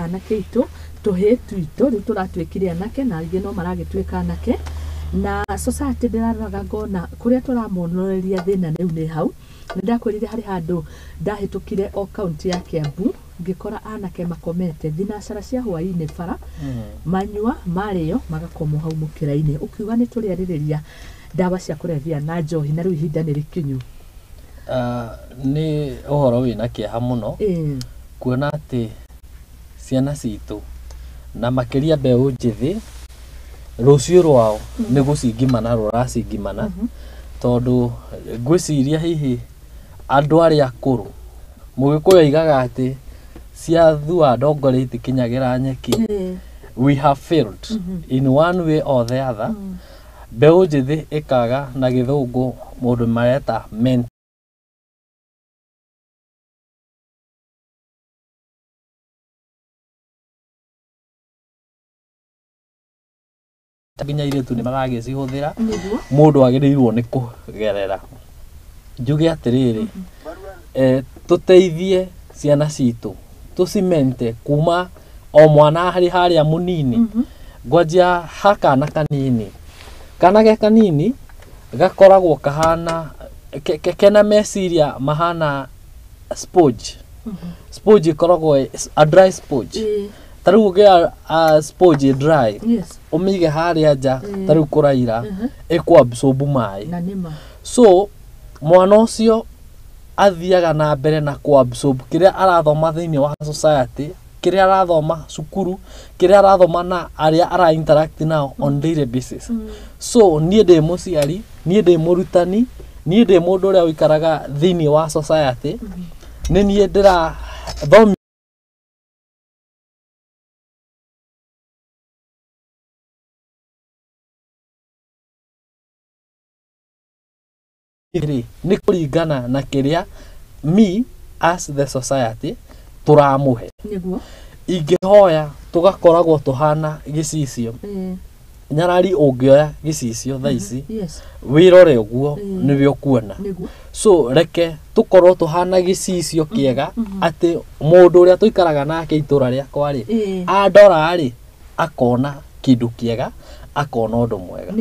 anake itu tuhetu itu ri turatwikire anake na angĩ no maragĩtuĩka anake na society ndĩraraga ngona kũrĩa tũramonereria thĩna rĩu nĩ hau ndakwĩrire harĩ handũ ndahĩtũkire o kaunti ya Kiambu ngĩkora anake makomete thinacara cia hwaĩ-inĩ bara manyua marĩo magakomwo hau mũkĩra-inĩ ũkiuga nĩ tũrĩarĩrĩria ndawa cia kũrebia na njohi na rĩu ihinda nĩ rĩkinyu. Nĩ ũhoro wĩna kĩeha mũno kuona atĩ ciana citũ na makĩria mbeũ njĩthĩ rũciũ rwao nĩ gũcingimana rũracingimana tondũ ngwĩciria hihi andũ arĩa akũrũ Mũgĩkũyũ oigaga atĩ ciathua ndongori itikinyagĩra nyeki. We have failed in one way or the other. Mbeũ njĩthĩ ĩkaga na gĩthũngũ mũndũ mareta mental taginya iretu nĩ maragĩcihũthĩra mũndũ agĩrĩirwo nĩ kũgerera. Njuge atĩrĩrĩ tũteithie ciana citũ tũcimente kuma o mwana harĩ harĩa mũnini ngwanjia hakana kanini kana ge kanini gakoragwo kahana kena meciria mahana sponge. Sponge ikoragwo a dry sponge. Taru gĩa sponge dry umige harĩa nja taru kũraira absorb maĩ. So mwana ũcio athiaga na mbere na absorb kĩrĩa arathoma thĩinĩ wa society, kĩrĩa arathoma cukuru, kĩrĩa arathoma na arĩa ara interact nao on daily basis. So niĩ ndĩ mũciari, niĩ ndĩ mũrutani, niĩ ndĩ mũndũ ũrĩa ũikaraga thĩinĩ wa society, nĩ niĩ ndĩrathomithia nĩ kũringana na kĩrĩa me as the society tũramũhe. Ingĩhoya tũgakoragwo tũhana gĩcicio. Nyarari ũngĩoya gĩcicio thaa ici wĩrore ũguo nĩwe ũkuona. So reke tũkorwo tũhana gĩcicio kĩega atĩ mũndũ ũrĩa tũikaraga nake itũra rĩakwa rĩ andora rĩ akona kĩndũ kĩega, akona ũndũ mwega.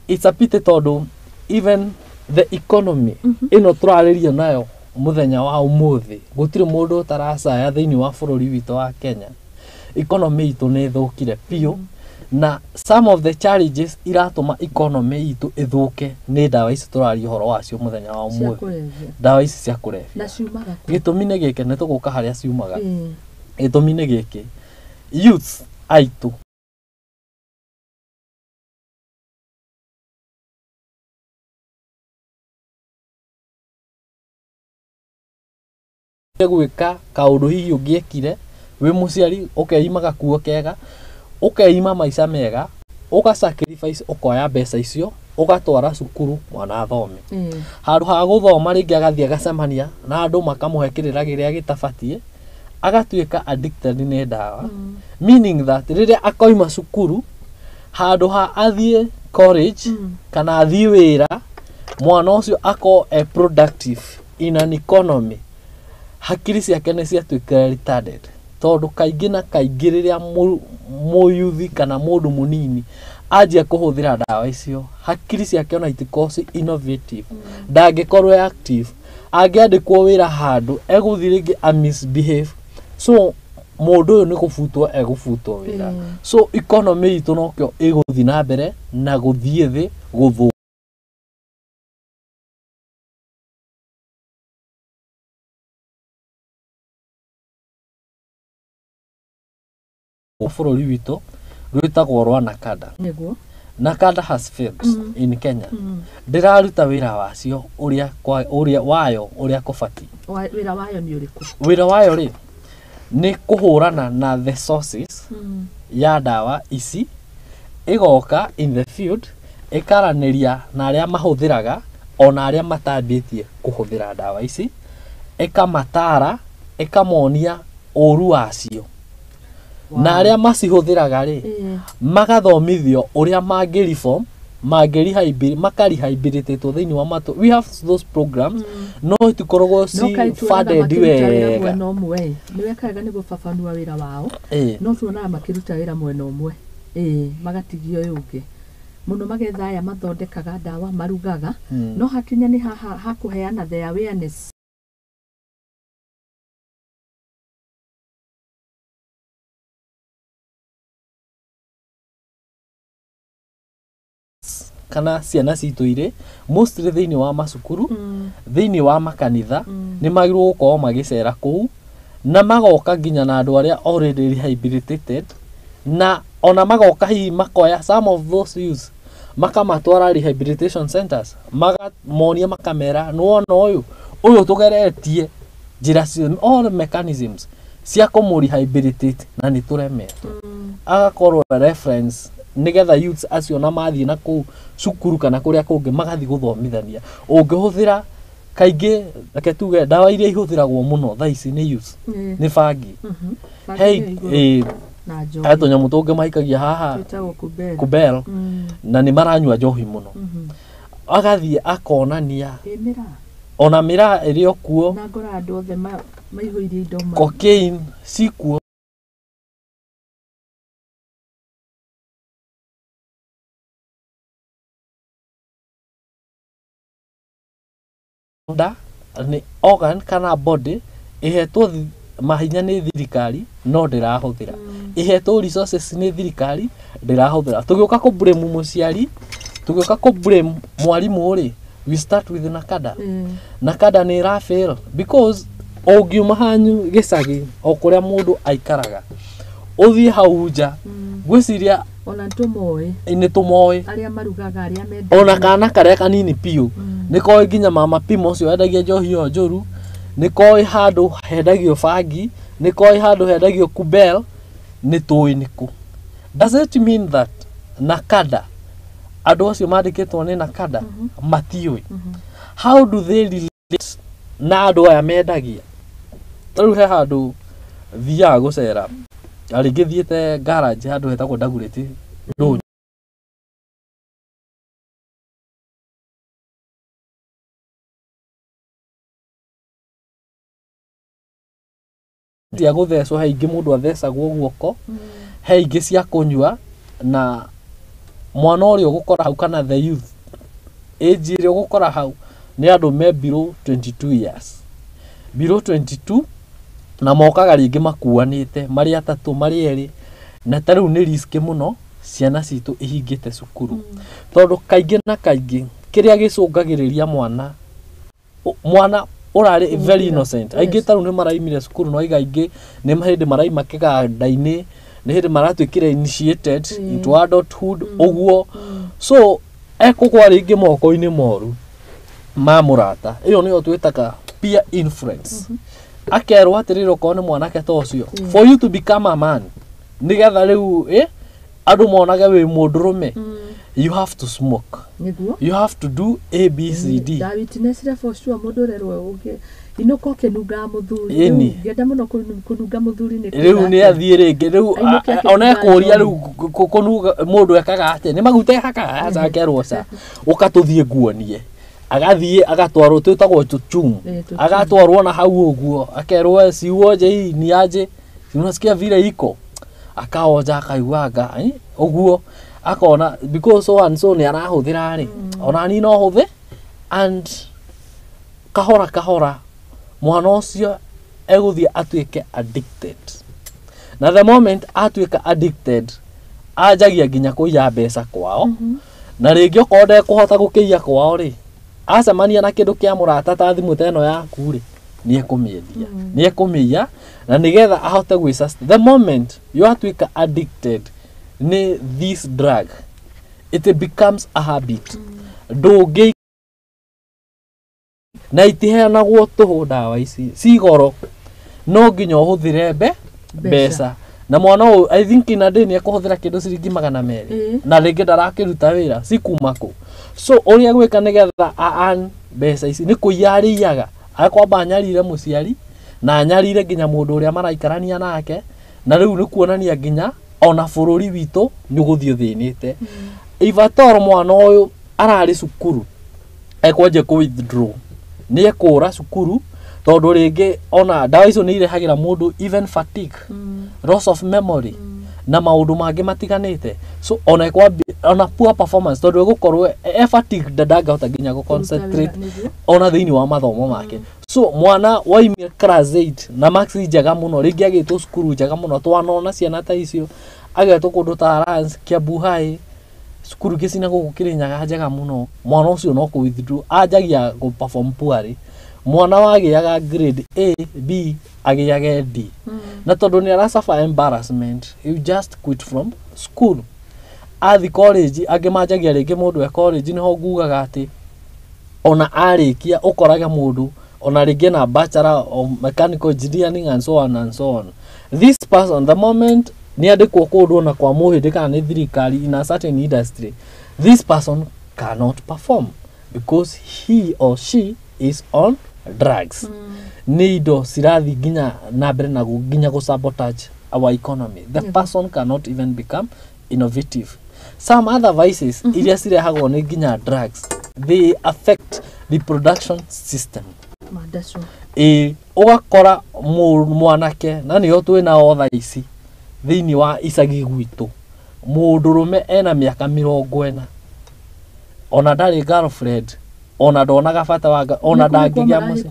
It's a pity tondũ even the economy ino tũrarĩria nayo mũthenya wa ũmũthĩ gũtirĩ mũndũ ũtaracaya thĩinĩ wa bũrũri witũ wa Kenya. Economy itũ nĩ ĩthũkire biũ na some of the challenges iratũma economy itũ ĩthũke nĩ ndawa ici tũraria ũhoro wacio mũthenya wa ũmũthĩ. Ndawa ici cia kũrebia. Gĩtũmi nĩ gĩkĩ nĩ tũgũka harĩa ciumaga. Gĩtũmi nĩ gĩkĩ youth aitũ gwĩka kaũndũ hihi ũngĩekire wĩ mũciari ũkeima gakuo kega, ũkeima maica mega, ũgasacrifice ũkoya mbeca icio ũgatwara cukuru mwana athome. Handũ ha gũthoma rĩngĩ agathiĩ agacemania na andũ makamũhe kĩrĩra kĩrĩa gĩtabatiĩ agatuĩka addicted nĩ ndawa. Meaning that rĩrĩa akoima cukuru handũ ha athiĩ college kana athiĩ wĩra mwana ũcio ako productive in an economy, hakiri ciake nĩ ciatuĩka retarded tondũ kaingĩ na kaingĩ rĩrĩa mũyuthi kana mũndũ mũnini anjia kũhũthĩra ndawa icio hakiri ciake ona itikorwo innovative, ndangĩkorwo active, angĩandĩkwo wĩra handũ egũthiĩ rĩngĩ a misbehave. So mũndũ ũyũ nĩ gũbutwo egũbutwo wĩra. So economy itũ nokĩo ĩgũthiĩ na mbere na gũthiĩ thĩ gũthũka. Bũrũri witũ rwĩtagwo rwa Nakada. Nakada has failed in Kenya. Ndĩraruta wĩra wacio ũrĩa wayo ũrĩa kũbatiĩ. Wĩra wayo nĩ ũrĩkũ? Wĩra wayo rĩ nĩ kũhũrana na the sources ya ndawa ici, ĩgoka in the field ĩkaranĩria na arĩa mahũthĩraga ona arĩa matambĩtie kũhũthĩra ndawa ici, ĩkamatara, ĩkamonia ũru wacio. Na arĩa macihũthĩraga rĩ magathomithio ũrĩa mangĩ reform mageri hybrid makari hybrid to thini wa mato. We have those programs no itikorogwo si funded wega no mwe ni wekaga ni gufafanua wira wao no tuona makiruta wira mwena umwe magatigio yungi muno magetha aya mathondekaga ndawa marugaga no hakinya ni hakuheana the awareness kana ciana citu ire mostly thini wa macukuru thini wa makanitha ni magirwo gukorwo magicera kuu na magoka nginya na andu aria already rehabilitated na ona magoka hi makoya some of those youths makamatwara rehabilitation centers magamonia makamera no uyu tugeretie njira all mechanisms cia kumuri rehabilitate na ni turemetwo agakorwo reference nigetha youths acio na mathi na ku cukuru kana kuria kungi magathi guthomithania ungihuthira kaingi reke tuge ndawa iria ihuthiragwo muno tha ici ni youths ni bangi hey ato nyamu tungi mahikagia haha kubel na ni maranyua njohi muno agathi akonania ona mira irio kuo na ngora andu othe maihuirie indo cocaine sikuo ni organ kana body ihetwo mahinya ni thirikari no ndirahuthira ihetwo resources ni thirikari ndirahuthira tugiuka ku blame muciari tugiuka ku blame mwalimu uri we start with nakada ni ra fail because ogiuma hanyu gicagi okuria mundu aikaraga uthie hauja gwiciria ona tumoe ni tumoe aria marugaga aria menda ona kana karia kanini piu niko nginya mama pimo cio endagia njohi yo njuru niko handu hendagio bangi niko handu hendagio kubel ni tuwi niku does it mean that nakada andu acio mandikitwo ni nakada matiui how do they relate na andu aya mendagia riu he handu thia gucera ari ngithiete garage handu hetagwo Ndagureti ndunyu cia guthecwo haingi mundu athecagwo guoko haingi cia kunyua na mwana uri ugukora hau kana the youth age iri ugukora hau ni andu me below 22 years below 22 na mokaga ringi makuanite mari atatu mari eri na tariu ni risk muno ciana citu ihingite cukuru tondu kaingi na kaingi kiria gicungagiriria mwana urari very innocent aingi taru ni maraimire cukuru no igaingi ni mahindi maraima kiganda-ini ni hindi maratwikire initiated into adulthood uguo so ekugwa ringi moko-ini moru ma murata iyo niyo twitaga peer influence akerwo atiriro kone mwanake to cio for you to become a man nigetha riu andu monaga wi mundurume you have to smoke you have to do ABCD da witness re for sure mudorerwe uge inoko kenuga muthuri ngenda muno kunuga muthuri ni riu ni athie ringi riu ona ekuria riu kunuga mundu ekaga ate ni magute haka aca kerwo ca ukatuthie nguonie agathie agatwarwo twitagwo chuchum agatwarwo na hau uguo akerwo siwo je ni aje unasikia vile iko akaoja akaiguanga uguo akona because so and so ni arahuthira ri ona ni no huthe and kahora mwana ucio eguthie atuike addicted na the moment atuika addicted ajagia nginya kuiya mbeca kwao na ringi okonde kuhota gukiia kwao ri acemania na kindu kia murata ta thimu teno yaku ri ni ekumiendia ni ekumiya na nigetha ahote gwisustain the moment you atuika addicted ni this drug it becomes a habit ndungi na itiheanagwo tuhu ndawa ici cigoro no nginya uhuthire mbeca na mwana uyu I think ina day ni ekuhuthira kindu ciringi 200 na ringi ndarakiruta wira cikumako so uria gwika nigetha aan mbeca ici ni kuyariaga akwamba nyarire muciari na nyarire nginya mundu uria maraikarania nake na riu ni kuonania nginya ona bururi witu ni guthio thinite ivator mwana uyu arari cukuru ekwaje ku withdraw ni ekura cukuru tondu ringi ona ndawa icio ni irehagira mundu even fatigue loss of memory na maundu mangi matiganite so ona poor performance tondu gukorwo fatigue ndangahota nginya go concentrate ona thiini wa mathomo make so mwana waimia class 8 na marks njega muno ringi agitwo cukuru njega muno twanona ciana ta icio agetwo kundu ta Rance Kiambu High cukuru gicina guku Kirinyaga njega muno mwana ucio no ku withdraw ajagia go perform poorly mwana wagiaga grade A B agiaga D na tondu ni arasuffer embarrassment you just quit from school athi college agimajagia ringi mundu e college ni ho ngugaga ati ona arikia ukoraga mundu ona ringi na bachelor of mechanical engineering and so on and so on this person the moment ni andikwo kundu na kwa muhindi kana ni thirikari in a certain industry this person cannot perform because he or she is on drugs ni indo cirathi nginya na mbere na nginya go sabotage our economy the person cannot even become innovative some other vices iria cirehagwo ni nginya drugs they affect the production system ugakora mwanake na niyo twina otha ici thiini wa icagi gwitu mundurume ena miaka 40 ona ndari girlfriend ona ndonaga bata wanga ona ndangigia muci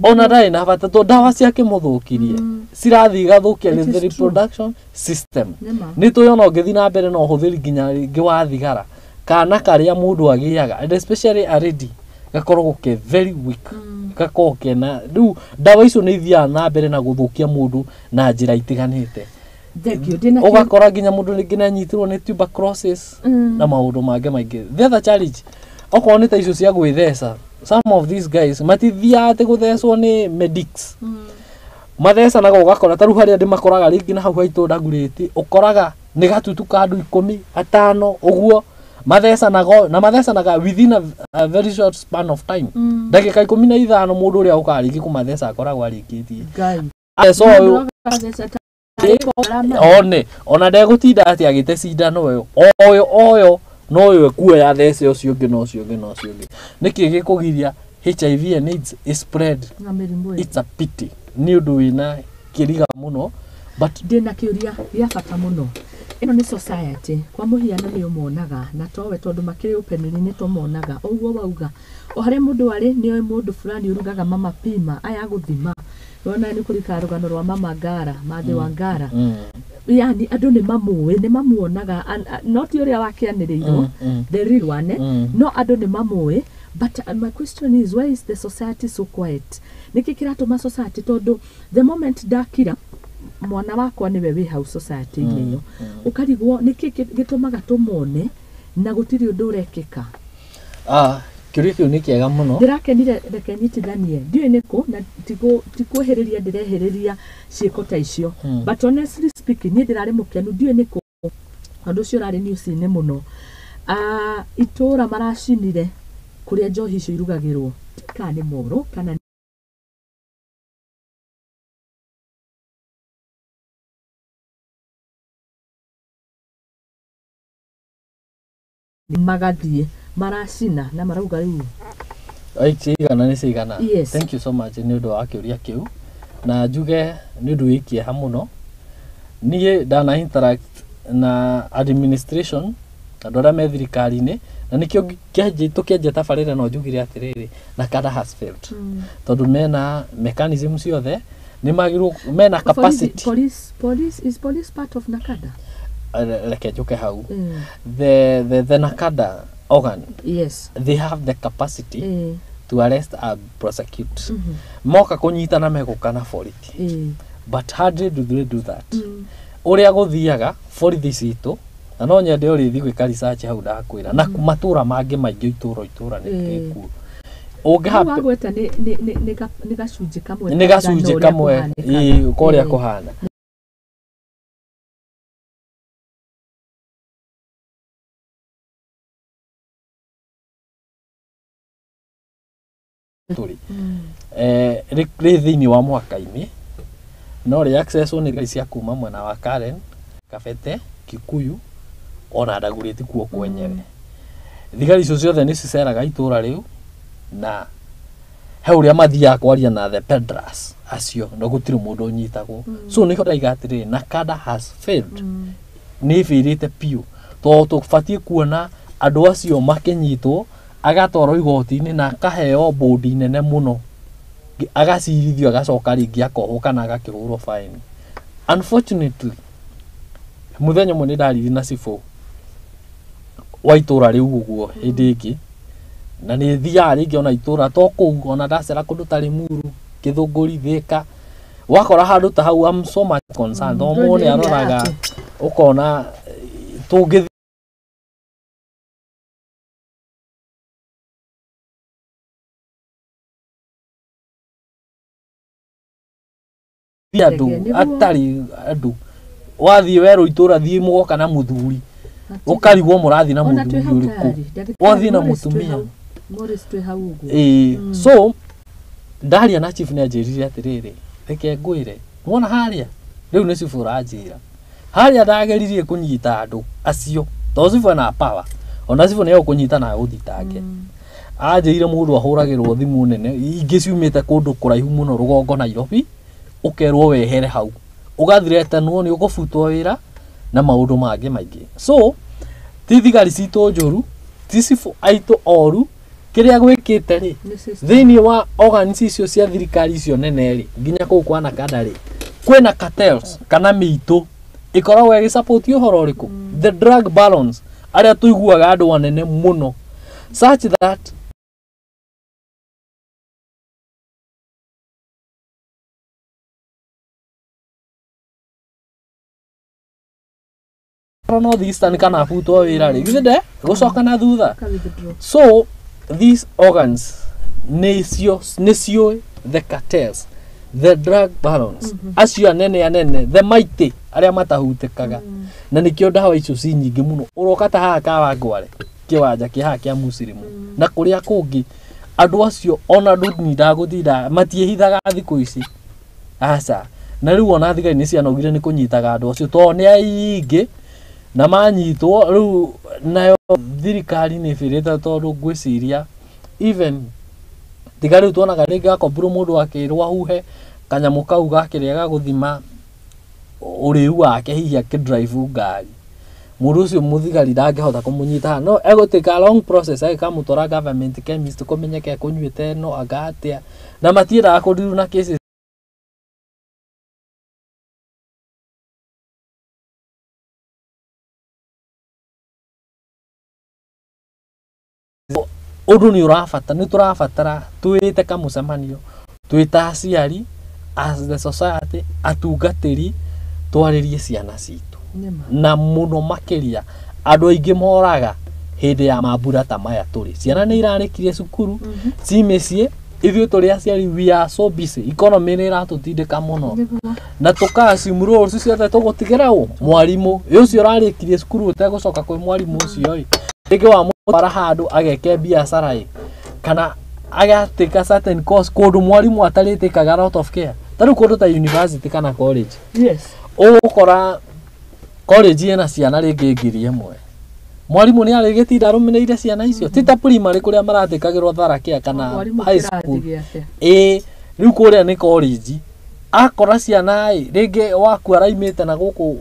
ona ndari na bata to ndawa ciake muthukirie cirathi gathukia ni the reproduction system ni tuyona ungithi na mbere no huthiri nginya ringi wa thigara kana karia mundu agiaga and especially already gakorwo ke very weak gakorwo kena riu ndawa icio ni ithia na mbere na guthukia mundu na njira itiganite ugakora nginya mundu ringi na nyitirwo ni tuberculosis na maundu mange maingi the other challenge okorwo ni ta icio cia gwithesa some of these guys matithia ati gutheswo ni medics mathesa nago ugakora taru haria ndi makoraga ringi na hau haitu ndaguriti ukoraga ni gatutu ka andu 15 uguo mathesanaga within a very short span of time ndagika 15 mundu uria ukariki kumathesa akoragwo arikitie so ona ndegutinda ati agite cindano oyo no yo kuoya these ucio ngi no cio ngi niki gikugiria HIV and AIDS is spread it's a pity ni undu wina kiriga muno but ndina kiuria ya bata muno ino ni society kwa muhiana ni umonaga na towe tondu makiri openly ni tomonaga oguo wauga o hare mundu ari ni mundu fulani urugaga mama pima aya guthima wona ni kurika rugano rwa mama Ngara mathe wa Ngara yani andu ni mamuonaga not uria wakianirirwo the real one no andu ni mamuwe but my question is why is the society so quiet niki kiratuma society tondu the moment dakira mwana wakwa niwe wi hau society iyo ukarigwo niki gitumaga tumone na gutiri undu urekeka Kurebia ni kiega muno ndirakenire reke nyitithanie ndiwe niko na tikuhiriria ndirehiriria ciiko ta icio but honestly speaking ni ndirari mukenu ndiwe niko andu cio rari news ni muno itura maracinire kuria njohi icio irugagirwo kana ni moro kana magathie maracina na marauga riu aitigana ni cigana yes. Thank you so much ni undu wa kiuria kiu na njuge ni undu wikie ha muno nie dana interact na administration andu aria me thirikari-ini na nikio tukienje tabarire no njugire atiriri na kada has failed tondu mena mechanism ciothe ni magirwo mena capacity police is police part of Nakada like njuke hau the Nakada organ yes they have the capacity to arrest and prosecute moka kunyitana megukana fority but hardly do they do that uria guthiaga fority citu na no nyende uri thi gwika research hau ndakwira na matura mangi maingi itura ni ku ungihape wagweta ni gacunji kamwe koria kuhana turi thiini wa mwaka-ini no ri access ni cia kuma mwena wa Karen Kabete Kikuyu ona ndagurĩte kuo kwenyewe thigari icio ciothe nĩ ciceraga itũra rĩu na he ũrĩa mathiaga kwaria na the peddlers acio no gũtirĩ mũndũ ũnyitagwo so nĩ horeiga atĩrĩ Nakada has failed nĩ ĩbĩrĩte piũ tondũ tũbatiĩ kuona andũ acio makĩnyitwo agatwarwo igoti-inĩ na akaheo bodi nene mũno agacirithio agacoka rĩngĩ akohwo kana agakĩhũrwo fine. Unfortunately mũthenya ũmwe nĩ ndariri na cibũ wa itũra rĩu ũguo hĩndĩ ĩngĩ na nĩ thiaga rĩngĩ ona itũra to kũu ona ndacera kũndũ ta Limuru Gĩthũngũri Thĩka wakora handũ ta hau I'm so much concerned o mũndũ nĩ aroraga ũkona tũngĩ atari andu wathi werũ itũra thiĩ mũgoka na mũthuri ũkarigwo mũrathi na mũthuri ũrĩkũ wathi na mũtumia so ndaria na chief nĩ anjĩrire atĩrĩrĩ reke ngwĩre wona harĩa rĩu nĩ cibu ũranjĩra harĩa ndageririe kũnyita andũ acio tondũ cibu na power ona cibu nĩ egũkũnyita na ũthitange anjĩrire mũndũ ahũragĩrwo thimũ nene ingĩ ciumĩte kũndũ kũraihu mũno rũgongo Nairobi ũkerwo wehere hau ũgathiretanwo nĩ ũgũbutwo wĩra na maũndũ mangĩ maingĩ so ti thigari citũ njũru ti cibu aitũ oru kĩrĩa gwĩkĩte rĩ thĩinĩ wa organs icio cia thirikari icio nene rĩ nginya kũu kwa Nakada rĩ kwĩna cartels kana mĩitũ ĩkoragwo ĩgĩsupport ũhoro ũrĩkũ the drug barons arĩa tũiguaga andũ anene mũno such that North Eastern kana butwo wĩra rĩ githinde gũcoka na thutha so these organs nĩcio the cartels the drug barons acio anene the mighty arĩa matahutĩkaga na nĩkĩo ndawa icio ci nyingĩ mũno ũroka ta haha Kawangware kĩwanja kĩhaha kĩa Musirimu na kũrĩa kũngĩ andũ acio ona ndũni ndagũthinda matiĩhithaga thikũ ici aca na rĩu ona thigari nĩ cianogire nĩ kũnyitaga andũ acio tondũ nĩ aingĩ na manyitwo rĩu nayo thirikari nĩ ĩbĩrĩte tondũ ngwĩciria even tiga rĩu tuonaga rĩngĩ akombirwo mũndũ akĩrwo ahuhe kanyamũ kau gakĩrĩa gagũthima ũrĩu wake hihi akĩdrive ngari mũndũ ũcio mũthigari ndangĩhota kũmũnyita no egũtĩka long process agĩkamũtwara government chemist kũmenyeke kũnyuĩte no agatia na matiendaga kũndiru na cases ũndũ nĩ ũrabata nĩ tũrabatara twĩte kamũcemanio twĩta aciari as the society atungatĩri twarĩrie ciana citũ na mũno makĩria andũ aingĩ moraga hĩndĩ ya mambura ta maya tũrĩ ciana nĩ irarĩkirie cukuru ci mĩciĩ ithuĩ tũrĩ aciari we are so busy economy nĩ iratũtindĩka mũno na tũkaassume roles ciothe tũgũtigĩra ũ mwarimũ ũcio ũrarĩkirie cukuru ũtegũcoka kwĩ mwarimũ ũcio ĩ rĩngĩ wamũtwara handũ ageke biacara ĩ kana agatĩka certain course kũndũ mwarimũ atarĩtĩkaga out of care tarĩu kũndũ ta university kana college ũgũkora college ĩna ciana rĩngĩ ngiri ĩmwe mwarimũ nĩ arĩgĩtinda arũmĩrĩire ciana icio ti ta primary kũrĩa maratĩkagĩrwo tharakia kana high school rĩu kũrĩa nĩ college akora ciana rĩngĩ waku araimĩte na gũkũ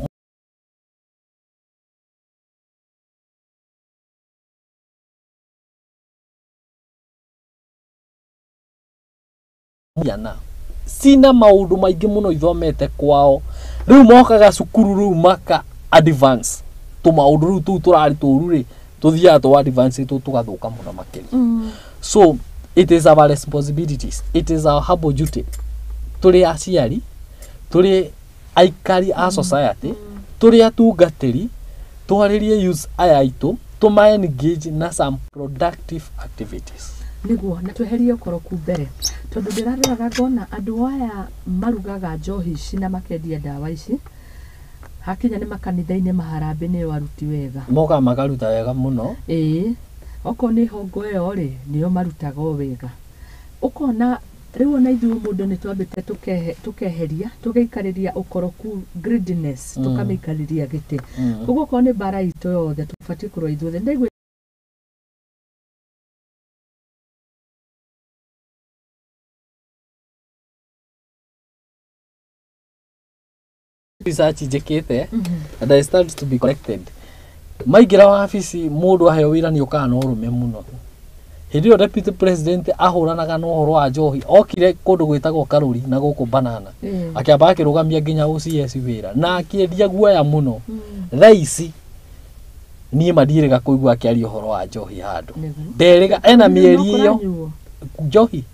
sina maũndũ maingĩ mũno ithomete kwao rĩu mokaga cukuru rĩu maka advance maũndũ rĩu tũu tũrarĩ tũru rĩ tũthiaga tũ advance tũgathũka mũno makĩria so it is our responsibilities it is our humble duty tũrĩ aciari tũrĩ aikari a society tũrĩ atungatĩri twarĩrie youth aya aitũ tũma engage na some productive activities niguo na tweherie ũkoroku mbere tondu ndĩraroraga ngona andũ aya marugaga njohi ici na makendia ndawa ici hakinya nĩ makanitha-inĩ maharambe nĩ aruti wega moka makaruta wega mũno okorwo nĩ hongo ĩyo rĩ nĩo marutaga wega ũkona riu ona ithuĩ mũndũ nĩ twambĩte tukeheria tũgĩikarĩria ũkoroku greediness tukamĩikarĩria gĩtĩ koguo korwo nĩ bara itũ yothe tũbatiĩ kũrora ithuothe ndaigua research njĩkĩte and I started to be corrected. Maingĩra wabici mũndũ aheo wĩra nĩ ũkaga na ũrũme mũno. Hĩndĩ ĩyo deputy president ahũranaga na ũhoro wa njohi okire kũndũ gwĩtagwo Karuri na gũkũ Banana akĩamba akĩrũgamia nginya OCS wĩra na akĩendia guoya mũno. Thaa ici niĩ mandirĩga kũigua akĩaria ũhoro wa njohi handũ nderĩga ena mĩeri ĩyo njohi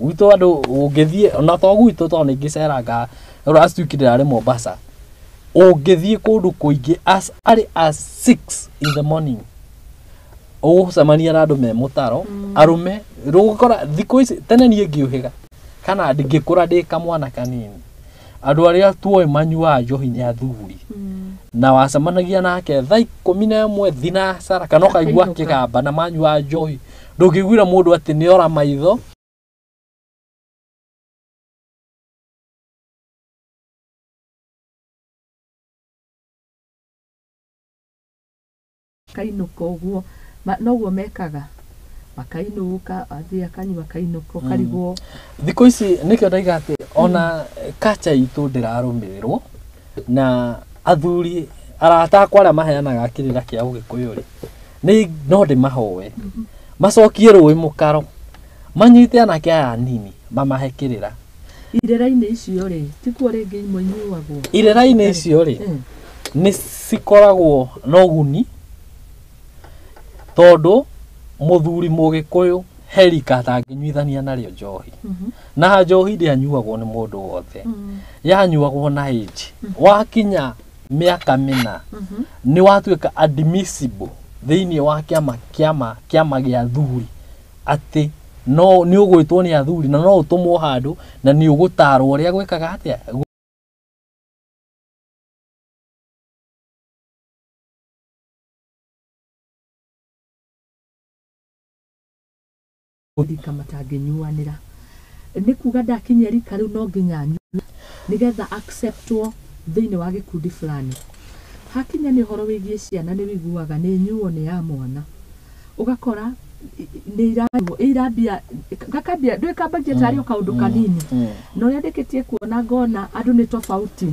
gwitũ andũ ũngĩthiĩ ona to gwitũ to nĩ ngĩceranga rũracituĩkire arĩ Mombasa ũngĩthiĩ kũndũ kũingĩ as early as 6 in the morning ũgũcemania na andũ me mũtaro arũme rũgũkora thikũ ici tene niĩ ngĩũhĩga kana ndingĩkũra ndĩ kamwana kanini andũ arĩa tuoĩ manyuaga njohi nĩ athuri na wacemanagia nake thaa 11 thinacara kana ũkaigua kĩgamba na manyuaga njohi ndũngĩiguĩra mũndũ atĩ nĩ ora maitho kainuko ũguo noguo mekaga makainuka athia kanyua kainuko karigwo thikũ ici nĩkĩo ndaiga atĩ ona culture itũ ndĩrarũmĩrĩrwo na athuri arata akwa arĩa maheanaga kĩrĩra kĩa Ũgĩkũyũ rĩ nĩ no ndĩmahoe macokie rũĩ mũkaro manyite anake aya anini mamahe kĩrĩra irera-inĩ icio rĩ tikuo rĩngĩ imwe inyuagwo irera-inĩ icio rĩ nĩ cikoragwo na ũguni tondũ mũthuri Mũgĩkũyũ herika atangĩnyuithania narĩo njohi na njohi ndĩanyuagwo nĩ mũndũ wothe yanyuagwo na age wakinya mĩaka mĩna nĩ watuĩka admissible thĩinĩ wa kĩama gĩa athuri atĩ no nĩ ũgwĩtwo nĩ athuri na no ũtũmwo handũ na nĩ ũgũtarwo ũrĩa gwĩkaga atĩa thika matangĩnyuanĩra nĩ kuga ndakinyia rika rĩu no nginya nyue nĩgetha acceptwo thĩinĩ wa gĩkundi fulani hakinya nĩ ũhoro wĩgiĩ ciana nĩ wĩiguaga nĩ nyuo nĩ ya mwana ũgakora nĩ irambia gakambia ndwĩkambagia tarĩ o kaũndũ kanini na ũrĩa ndĩkĩtie kuona ngona andũ nĩ tofauti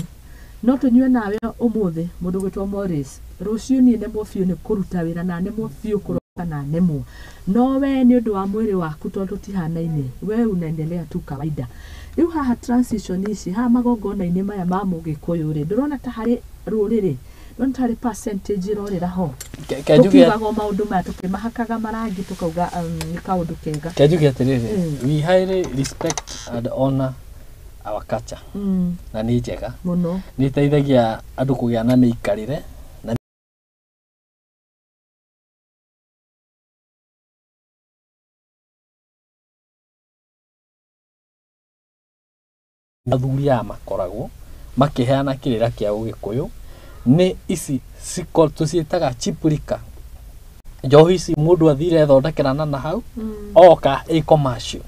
no tũnyue nawe ũmũthĩ mũndũ gwĩtwo Morris rũciũ niĩ nĩmwo biũ nĩ kũruta wĩra na nĩmwo biũ kũroka na nĩmwo no we nĩ ũndũ wa mwĩrĩ waku tondũ tihanaine we unaendelea tu kawaida rĩu haha transition ici haha magongona-inĩ maya ma Mũgĩkũyũ rĩ ndũrona ta harĩ rũrĩrĩ ndũrona ta harĩ percentage irorĩra ho tũkiugaga maũndũ maya tũkĩmahakaga marangi tũkauga nĩ kaũndũ kega kenjuge atĩrĩrĩ we highly respect and honor our culture na nĩ njega mũno nĩ ĩteithagia andũ kũgĩa na mĩikarĩre athuri aya makoragwo makĩheana kĩrĩra kĩa Ũgĩkũyũ nĩ ici tũciĩtaga cheap liquor njohi ici mũndũ athire thondekerana na hau oka commercial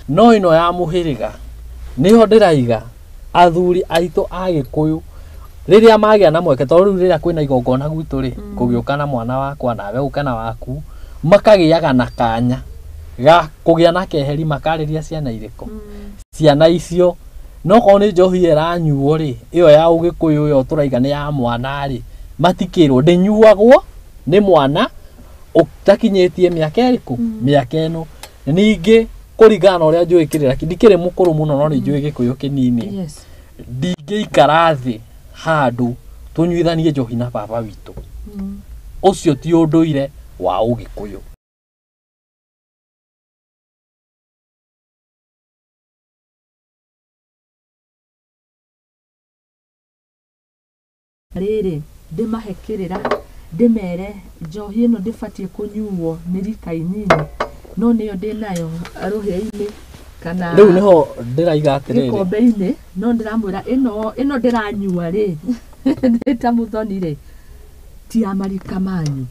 no ĩno ya mũhĩrĩga nĩho ndĩraiga athuri aitũ a Gĩkũyũ rĩrĩa magĩa na mweke tondũ rĩu rĩrĩa kwĩna igongona gwitũ rĩ kũgĩũka na mwana wakwa nawe ũka na waku makagĩaga na kanya ga kũgĩa na keheri makarĩria ciana irĩkũ ciana icio no korwo nĩ njohi ĩranyuo rĩ ĩyo ya Ũgĩkũyũ ĩyo tũraiga nĩ ya mwana rĩ matikĩrwo ndĩnyuagwo nĩ mwana ũtakinyĩtie mĩaka ĩrĩkũ mĩaka ĩno ningĩ kũringana na ũrĩa njũĩ kĩrĩra ndikĩrĩ mũkũrũ mũno no nĩ njũĩ Gĩkũyũ kĩnini ndingĩikara thĩ handũ tũnyuithanie njohi na baba witũ ũcio ti ũndũire wa Ũgĩkũyũ rĩrĩ ndĩmahe kĩrĩra ndĩmere njohi ĩno ndĩbatiĩ kũnyuo nĩ rika inini no nĩyo ndĩnayo rũhĩa-inĩ kana rĩu nĩho ndĩraiga atĩrĩrĩ gĩkombe-inĩ no ndĩramwĩra ĩno ndĩranyua rĩ ta mũthoni rĩ ti ya marika manyu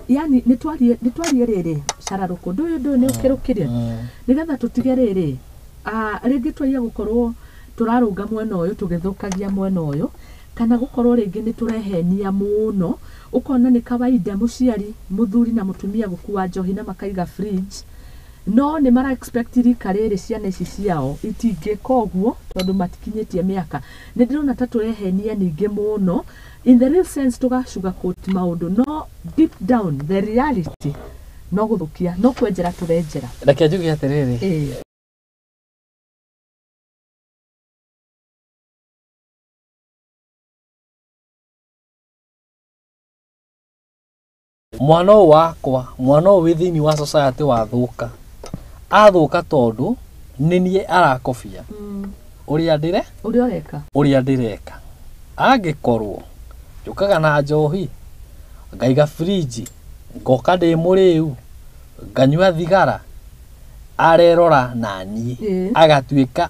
yani nĩ twarie rĩrĩ hararũkũ ndũ nĩ ũkĩrũkĩria nĩgetha tũtige rĩrĩ rĩngĩ twaia gũkorwo tũrarũnga mwena ũyũ tũgĩthũkagia mwena ũyũ kana gũkorwo rĩngĩ nĩ tũrehenia mũno ũkona nĩ kawaida mũciari mũthuri na mũtumia gũkua njohi na makaiga fridge no nĩ mara expect rika rĩrĩ ciana ici ciao itingĩka ũguo tondũ matikinyĩtie mĩaka nĩ ndĩrona ta tũrehenia ningĩ mũno in the real sense tũgacugarcoat maũndũ no deep down the reality no gũthũkia no kwenjera tũrenjera reke njuge atĩrĩrĩ mwana wakwa mwana wĩ thĩinĩ wa society athũka tondũ nĩ niĩ arakobia ũrĩa ndĩreka angĩkorwo njũkaga na njohi ngaiga fridge ngoka ndĩ mũrĩu nganyua thigara arerora na niĩ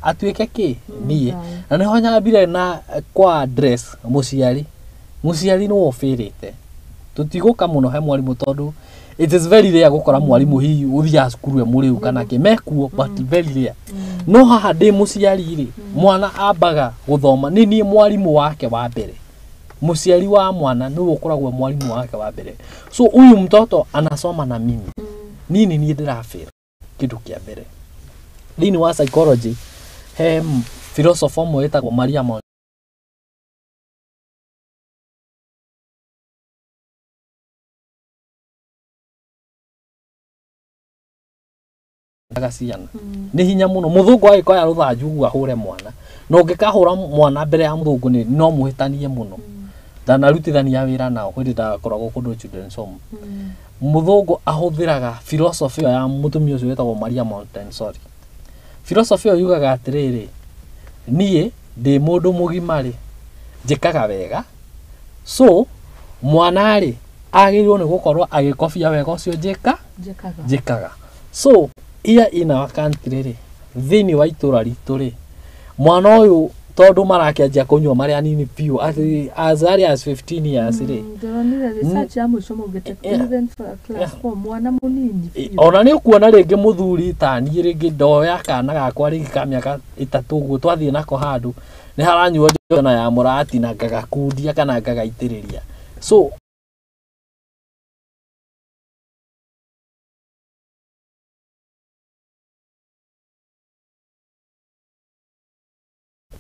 atuĩke kĩ niĩ na nĩho nyambire na kwa address mũciari nĩ wofĩrĩte tutigũka mũno he mwarimũ tondũ it is very rare gũkora mwarimũ hihi ũthiaga cukuru mũrĩu kana kĩ mekuo but very rare no haha ndĩ mũciari rĩ mwana ambaga gũthoma nĩ niĩ mwarimũ wake wa mbere mũciari wa mwana nĩwe ũkoragwo mwarimũ wake wa mbere so huyu mtoto anasoma na mimi nini niĩ ndĩrafĩra kĩndũ kĩa mbere thĩinĩ wa psychology he philosopher ũmwe wĩtagwo Maria ciana nĩ hinya mũno mũthũngũ agĩkoya rũthanju ũguo ahũre mwana no ũngĩkahũra mwana mbere ya mũthũngũ no mũhĩtanie mũno ndanarutithania wĩra nao hĩndĩ ndakoragwo kũndũ children's home mũthũngũ ahũthĩraga philosophy ya mũtumia ũcio wĩtagwo Maria Montessori philosophy ĩyo yugaga atĩrĩrĩ niĩ ndĩ mũndũ mũgima rĩ njĩkaga wega so mwana rĩ agĩrĩirwo nĩ gũkorwo agĩkobia wega ũcio njĩkaga so here in our country rĩ thĩinĩ wa itũra ritũ rĩ mwana ũyũ tondũ marakĩanjia kũnyua marĩ anini biũ as early as 15 years rĩ research ya mũico maugĩte even class 4 mwana mũnini ona nĩ ũkuona rĩngĩ mũthuri ta niĩ rĩngĩ ndoya kana gakwa rĩngĩ ka mĩaka 3 ũguo twathiĩ nako handũ nĩ haranyuo njona ya mũrati na ngagakundia kana ngagaitĩrĩria so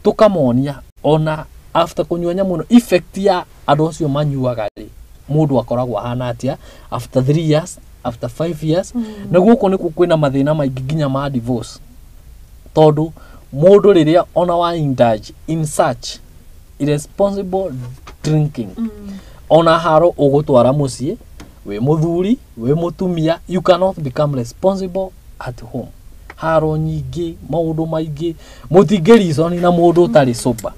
tukamonia ona after kunyua nyamu effect ya andũ acio manyuaga rĩ mũndũ akoragwo ahana atia after 3 years after 5 years na gũkũ nĩkuo kwĩna mathĩna maingĩ nginya ma divorce tondũ mũndũ rĩrĩa ona wa indulge in such irresponsible drinking ona haro ũgũtwara mũciĩ wĩ mũthuri wĩ mũtumia you cannot become responsible at home haro nyingĩ maũndũ maingĩ mũtingĩriconi na mũndũ ũtarĩ sober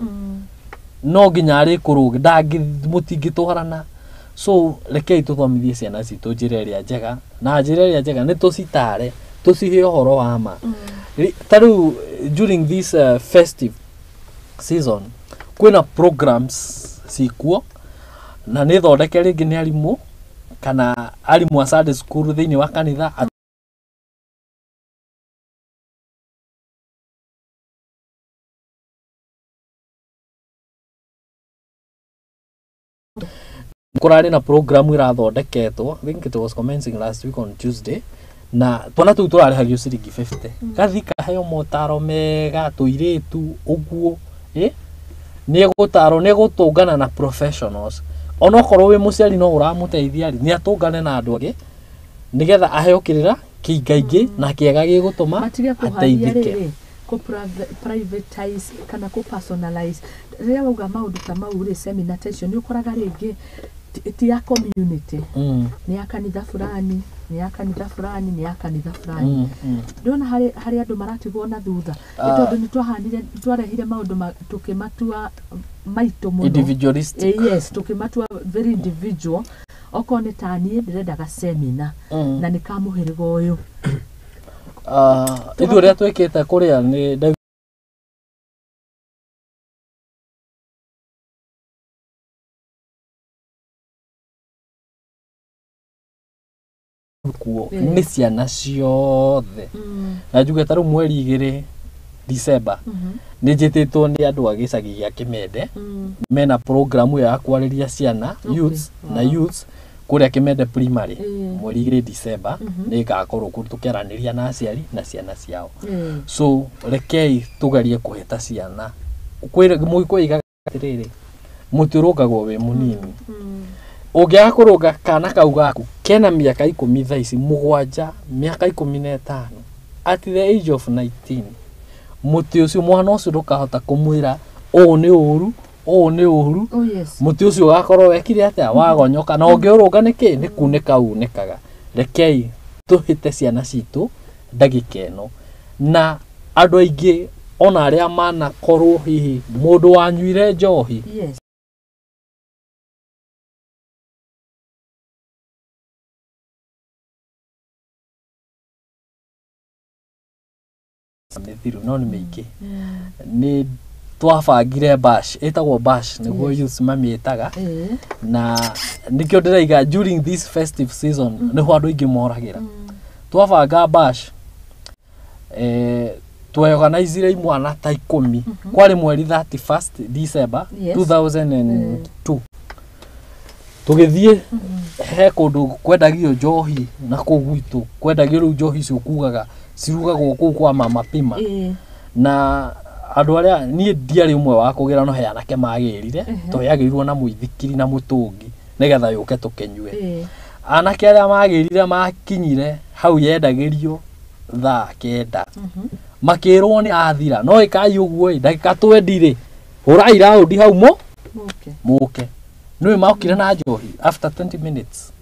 no nginya arĩ kũrũga mũtingĩtwarana so rekei tũthomithie ciana citũ njĩra ĩrĩa njega na njĩra ĩrĩa njega nĩ tũcitare tũcihe ũhoro wa ma tarĩu during this festive season kwĩna programs cikuo na nĩ thondeke rĩngĩ nĩ arimũ kana arimũ a Sunday school thĩinĩ wa kanitha kurarĩ na program irathondeketwo I think it was commencing last week on Tuesday na twana tũu tũrarĩhagio ciringi 50 gathika heo motaro mega tũirĩtu ũguo nĩ gũtaro nĩ gũtũngana na professionals onokorwo wĩ mũciari no ũramũteithia nĩ atũngane na andũ angĩ nĩgetha aheo kĩrĩra kĩingaingĩ na kĩega gĩgũtũma ateithĩke privatize kana personalize rĩrĩa wauga maũndũ ta mau rĩ seminar session nĩ ũkoraga rĩngĩ ti ya community nĩ ya kanitha fulani nĩ ya kanitha fulani nĩ ya kanitha fulani ndona harĩ andũ maratigwo na thutha tondũ nĩ twarehire maũndũ tũkĩmatua maitũ mũno individualistic yes tũkĩmatua very individual okorwo nĩ ta niĩ ndĩrendaga seminar na nĩ kamũhĩrĩga ũyũ ithuĩ ũrĩa twĩkĩte kũrĩa nĩ kuo nĩ ciana ciothe na njuge tarũ mweri 2 December nĩ njĩtĩtwo nĩ andũ a gĩcagi gĩa Kĩmende mena programu ya kwarĩria ciana youths kũrĩa Kĩmende primary mweri 2 December nĩ ngakorwo tũkĩaranĩria na aciari na ciana ciao so rekei tũgerie kũheta ciana kwĩigaga atĩrĩrĩ mũtĩ ũrũngagwo wĩ mũnini ũngĩaga kũrũnga kana kau gaku kena mĩaka 10 thaa ici 7 mĩaka 15 at the age of 19 mũtĩ ũcio mwana ũcio ndũkahota kũmwĩra ũũ nĩ ũru mũtĩ ũcio ũgakorwo wekire atĩa wagonyoka na ũngĩũrũnga nĩkĩ nĩ kunĩka unĩkaga rekei tũhĩte ciana citũ ndagĩka ĩno na andũ aingĩ ona arĩa manakorwo hihi mũndũ wanyuire njohi mithiru no nĩ mĩingĩ nĩ twabangire bash ĩtagwo bash nĩguo youth mamĩtaga na nĩkĩo ndĩraiga during this festive season nĩho andũ aingĩ moragĩra twabanga bash twaorganize imwana ta 10 kwarĩ mweri 31st December 2002 tũgĩthiĩ he kũndũ kwendagio njohi na kũu gwitũ kwendagio rĩu njohi icio kugaga cirugagwo kũu kwa mama pima na andũ arĩa niĩ ndiarĩ ũmwe wa kũgĩra no he anake magĩrire tũyagĩrirwo na mũithikiri na mũtũngi nĩgetha yũke tũkenyue anake arĩa magĩrire makinyire hau yendagĩrio thaa 9 makĩrwo nĩ athira no ĩkai ũguo ndagĩka 20 hũrai raundi hau mũke nĩwe maokire na njohi after 20 minutes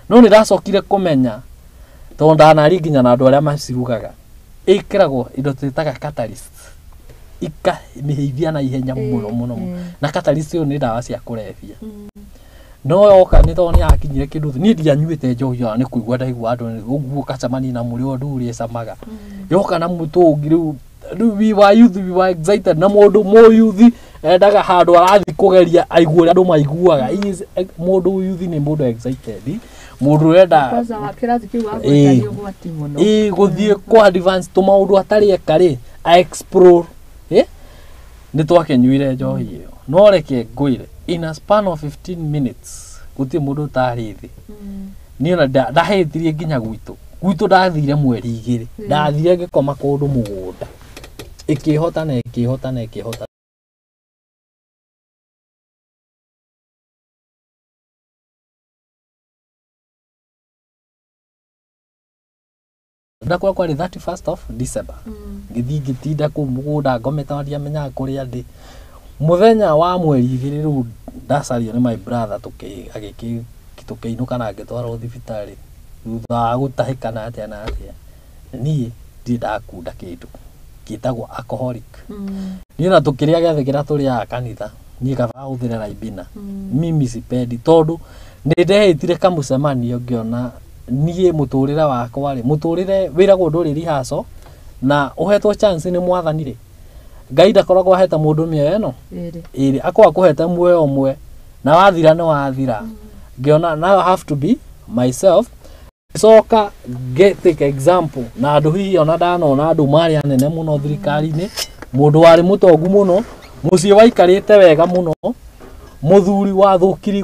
no nĩ ndacokire kũmenya tondũ ndanari nginya na andũ arĩa macirugaga ĩkĩragwo indo twĩtaga catalyst ikamĩhĩithia na ihenya mũno na catalyst ĩyo nĩ ndawa cia kũrebia no yoka nĩ tondũ nĩ yakinyire kĩndũ niĩ ndianyuĩte njohi ya nĩ kũigua ndaigua andũ ũguo kacamani na mũrĩ ũndũ ũrĩa camaga yoka na mũtũngi rĩu we were excited na mũndũ youth endaga handũ arathi kũgeria aigue andũ maiguaga mũndũ youth nĩ mũndũ excited mũndũ ũrenda kwanza kĩrathi kĩu agwetagio gwati mũno gũthiĩ kwa advance tũmaũndũ atarĩ eka explore nĩ twakenyuire njohi ĩyo no reke ngwĩre in a span of 15 minutes gũtirĩ mũndũ ũtarĩ thĩ niĩ ona ndahĩtirie nginya gwitũ ndathire mweri 2 ndathire ngĩkoma kũndũ mũgũnda ĩkĩhota ndakwa kwari 31st of December ngĩthiĩ ngĩtinda kũu mũgũnda ngometa ndiamenyaga kũrĩa ndĩ muthenya wa mweri 2 rĩu ndacario nĩ my brother tũkĩinũka na ngĩtwarwo thibitarĩ thutha wa gũtahĩkana atĩa na atĩa niĩ ndirĩ ndakunda kĩndũ gĩtagwo alcoholic niĩ na tũkĩrĩa gĩathĩ kĩrĩa tũrĩaga kanitha niĩ kaba hũthĩre raibina mimi sipendi tondũ nĩ ndehĩtire kamũcemanio ngĩona niĩ mũtũrĩre wakwa mũtũrĩre wĩragwo ndũrĩ rihaco na ũhetwo chance nĩ mwathanire Ngai ndakoragwo aheta mũndũ mĩoyo ĩno ĩrĩ akwa kũheta muoyo ũmwe na wathira nĩ wathira ngĩona now I have to be myself soka take example na andũ hihi ona ndanona andũ marĩ anene mũno thirikari-inĩ mũndũ warĩ mũtongu mũno mũciĩ waikarĩte wega mũno mũthuri wathũkiri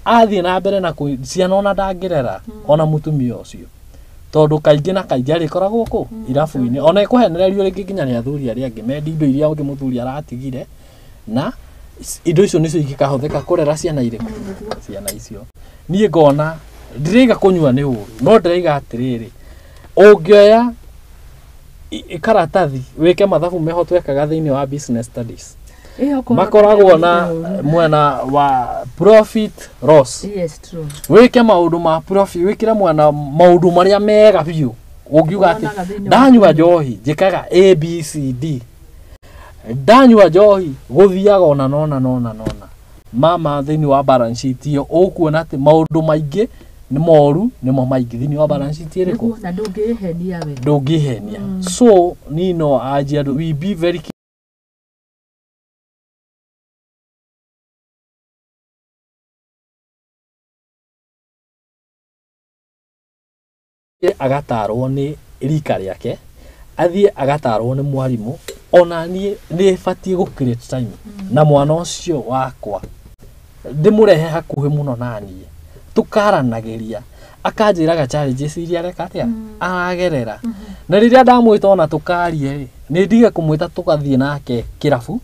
athiĩ na mbere na ciana ona ndangĩrera ona mũtumia ũcio tondũ kaingĩ na kaingĩ arĩkoragwo kũ irabu-inĩ ona ĩkũhenererio rĩngĩ nginya nĩ athuri arĩa angĩ mendi indo iria ũngĩ mũthuri aratigire na indo icio nĩcio ingĩkahũthĩka kũrera ciana irĩkũ ciana icio niĩ ngona ndĩraiga kũnyua nĩ ũru no ndĩraiga atĩrĩrĩ ũngĩoya karatathi wĩke mathabu meho twekaga thĩinĩ wa business studies makoragwo na mwena wa profit loss wĩke maũndũ ma profit wĩkĩre mwena maũndũ marĩa mega biũ ũngiuga atĩ ndanyua njohi njĩkaga ABCD ndanyua njohi gũthiaga ona nona mama thini wa balance sheet iyo ukuona ati maundu maingi ni moru ni mo maingi thini wa balance sheet iriko na ndungihenia we ndungihenia so nino ajia we be very agatarwo ni rika riake athie agatarwo ni mwarimu ona ni fatie go create time na mwana ucio wakwa ndimurehe hakuhe muno nanie tukaranageria akanjiraga challenges iria reka atia aragerera na riria ndamwita ona tukarie ni ndige kumwita tugathie nake kirabu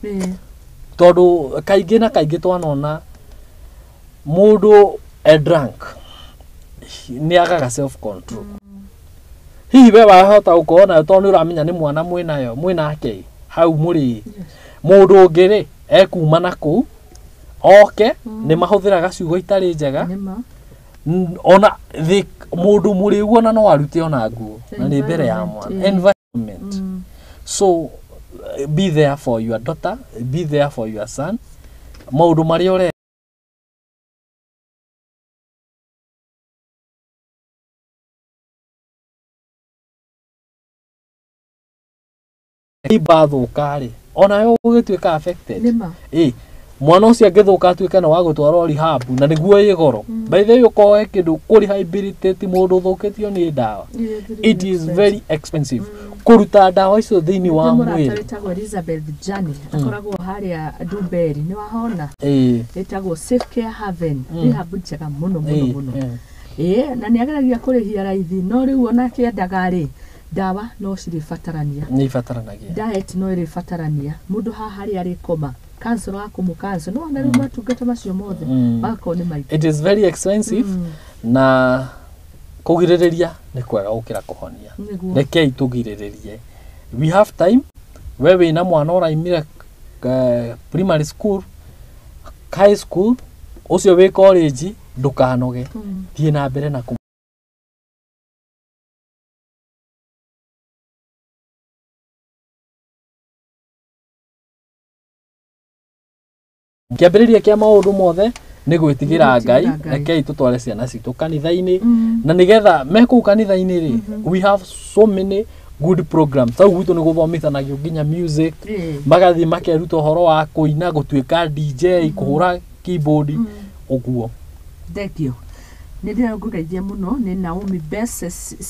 tondu kaingi na kaingi twanona mundu drunk ni agaga self control hihi we wahota ukona tondu uramenya ni mwana mwinayo mwinake hau muri mundu ungire ekuma naku oke ni mahuthiraga ciugo itari njega ona mundu muri uona no arute ona nguo na ni mbere ya mwana environment so be there for your daughter, be there for your son. Maundu mari ore ibathuka-ri ona yo ugituika affected mwana ucio angithuka atuike na wa gutwarwo rehab na niguo ĩ goro by the way ukoe kindu kuri rehabilitate mundu thukitio ni ndawa it is very expensive kuruta ndawa icio thini wa mwiri etagwo Elizabeth Jani akoragwo haria Dumberi ni wahona etagwo Safe Care Haven rehab njega muno na ni ageragia kurihia raithi no riu ona kiendaga ri ndawa no ciribatarania ni ibataranagia diet no iribatarania mundu haha ri ari koma cancer wako mu cancer no na riu matungata macio mothe bako ni maiki it is very expensive na kugiririria ni kwega gukira kuhonia rekei tugiriririe we have time wewe na mwana uraimira primary school high school ucio we college ndukanoge thie na mbere na kiambiriria kia maundu mothe ni gwitigira Ngai rekei tutware ciana citu kanitha-ini na nigetha meku kanitha-ini ri we have so many good programs tau gwitu ni guthomithanagio nginya music magathi makeruta horo wa kuina gutuika DJ kuhura keyboard uguo thekio ni ndio ngugeithia muno ni Naomi Bess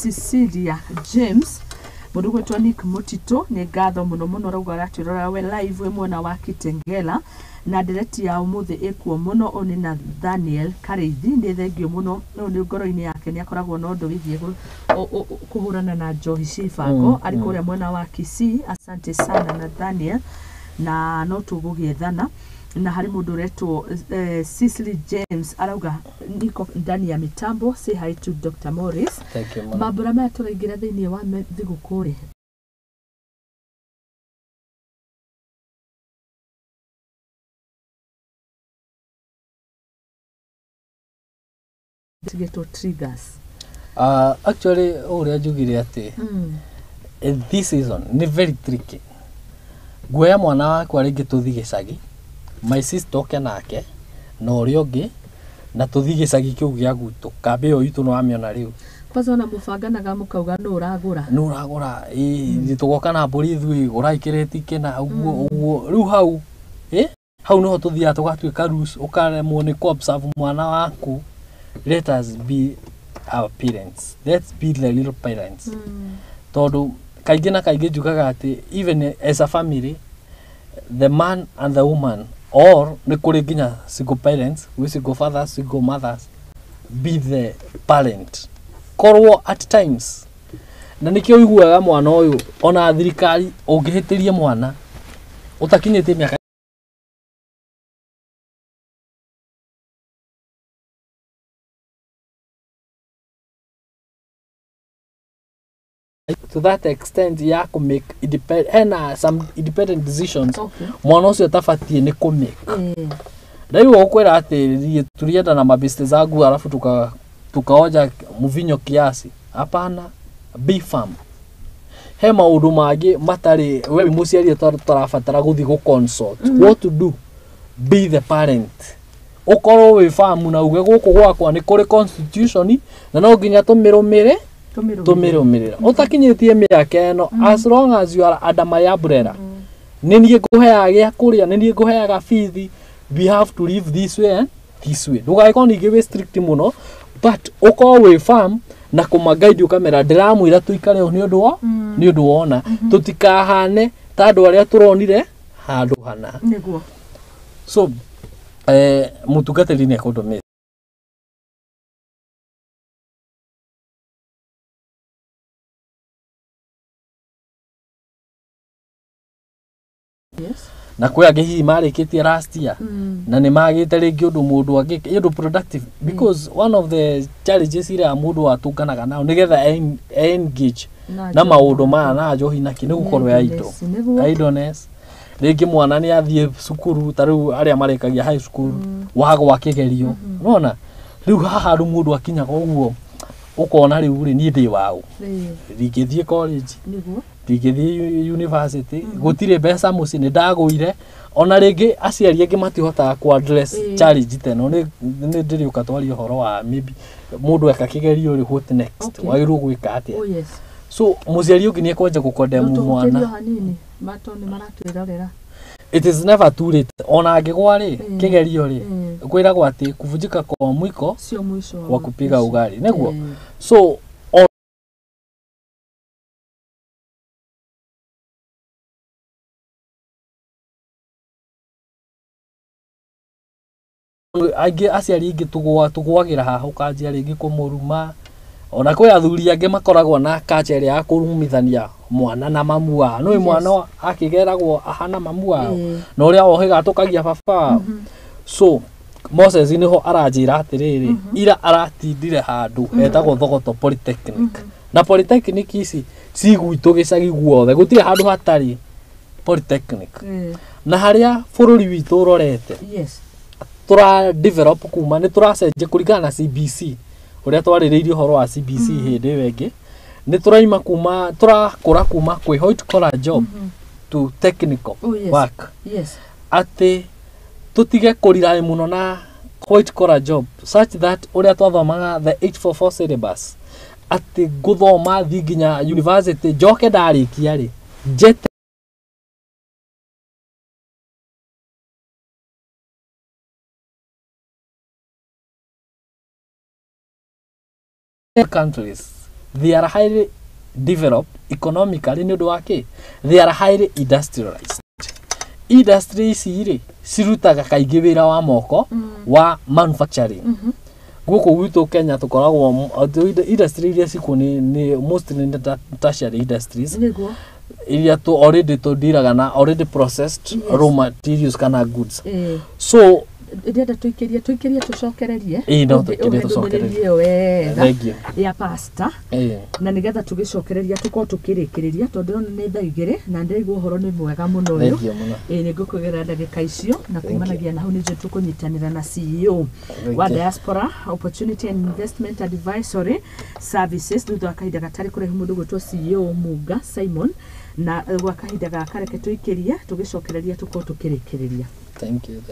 Cecilia James mundu gwetwa Nick Mutito ni ngatho muno rauga Uratwirorera we live we mwena wa Kitengela na direct ya umuthi ikuo muno oni na Daniel Kareithi ni thengio muno no ni ngoro-ini yake ni akoragwo na undu wigie kuhurana na njohi cibango ari kuria mwena wa Kisii. Asante sana na Daniel na no tugugiethana na hari mundu retwo Cecily James arauga niko ndani ya mitambo. Say hi to Dr. Morris. Thank you, mabura maya turaingira thiini wa thigukuri to triggers actually uria njugire ati this season ni very tricky guoya mwana wakwa ringi tuthi gicagi my sister oke nake na uria ungi na tuthi gicagi kiu gia gutu kambe yo itu no amiona riu kwanza na mubanganaga mukauga no uragura tugoka na mburi ithui gura ikireti kena uguo riu hau hau no tuthia tugatuika rus ukaremwo ni observe mwana waku. Let us be our parents. Let's be the little parents. Todo kaingi na kaingi njugaga ati even as a family the man and the woman or ni kuri nginya single parents, we single fathers, single mothers, be the parent. Korwo at times na nikio iguaga mwana uyu ona thirikari ungihitirie mwana utakinyite miaka to that extent ya ku make some independent decisions mwana ucio tafatie ni ku make ndaiwo ukwera ati turienda na mabiste zangu alafu tukaoja muvinyo kiasi hapana. Be firm. He maundu mangi matari we muciari tarafatara guthi go consult what to do. Be the parent ukorwo wi farm na uge guku gwakwa ni kuri constitution na no nginya tumirumire utakinyitie miaka eno as long as you are under my umbrella ni nie nguheaga gia kuria ni nie nguheaga fees we have to live this way and this way ndugaiko ningi we strict muno but uko wi farm na kuma guide ukamera ndiramwira tuikare ni undu wona tutikahane ta andu aria turonire handu hana niguo so mutungatiri ni ekondomist yes na kwa hihi marikitie last year na ni magite ringi undu mundu agike undu productive because one of the challenges ira mundu atunganaga nao nigetha engage na maundu ma na njohi na kini gukorwo ya indo idleness ringi mwana ni athie cukuru tariu aria marekagia high school wagwa kigerio unaona riu haha ru mundu akinyaga uguo ukona riu ri ni ndi wao rigithie college niguo rigithie university gutire mbeca muci ni ndaguire ona ringi aciari angi matihota ku address challenge teno ni ndiri ukatwari horo wa maybe mundu eka kigerio ri what next wairu gwika atia so muciari ungi ni ekwenja gukondemu mwana mato ni maratwirorera it is never too late ona angigwa ri kigerio ri kwiragwo ati kuvunjika kwa mwiko sio mwisho wa kupiga ugali neguo so aige aciari ingi tugwagira haha ukanjia ringi kumuruma ona kwe athuri angi makoragwo na kacheri ya kurumithania mwana na mamu wa no mwana akigeragwo ahana mamu wa no uria ohiga tukagia baba so Moses niho aranjira atiriri ira aratindire handu etagwo Thogoto Polytechnic na Polytechnic ici cigwitu gicagi guothe gutire handu hatari Polytechnic na haria bururi witu urorete tura develop kuma ni turacenje kurigana na CBC uria twaririirio horo wa CBC hindi wengi ni turaima kuma turakura kuma kwi white collar job to technical work ati tutige kurirai muno na white collar job such that uria twathomaga the 844 syllabus ati guthoma thi nginya university njoke ndarikia ri jet countries they are highly developed economically ni wake they are highly industrialized industries iri sirutaga kaingi wira wa moko wa manufacturing guko gwitu Kenya tukoragwo industry iria ciku ni mostly tertiary industries iria tu already tudiraga na already processed raw materials kana goods so ndenda tuikirie tucokererie no tuikirie tucokererie wega ya pasta na nigetha tugicokereria tuko tukirikiriria tondu ni thaigire na ndirigwo horo ni mwega muno uyu ni ngukugera ndagika icio na kumanagia na hu ni tukunyitanira na CEO wa Diaspora Opportunity and Investment Advisory Services thutha kahinda gatari kuri mundu gwitwo CEO Muga Simon na gwa kahinda gakareke tuikiria tugicokereria tuko tukirikiriria. Thank you.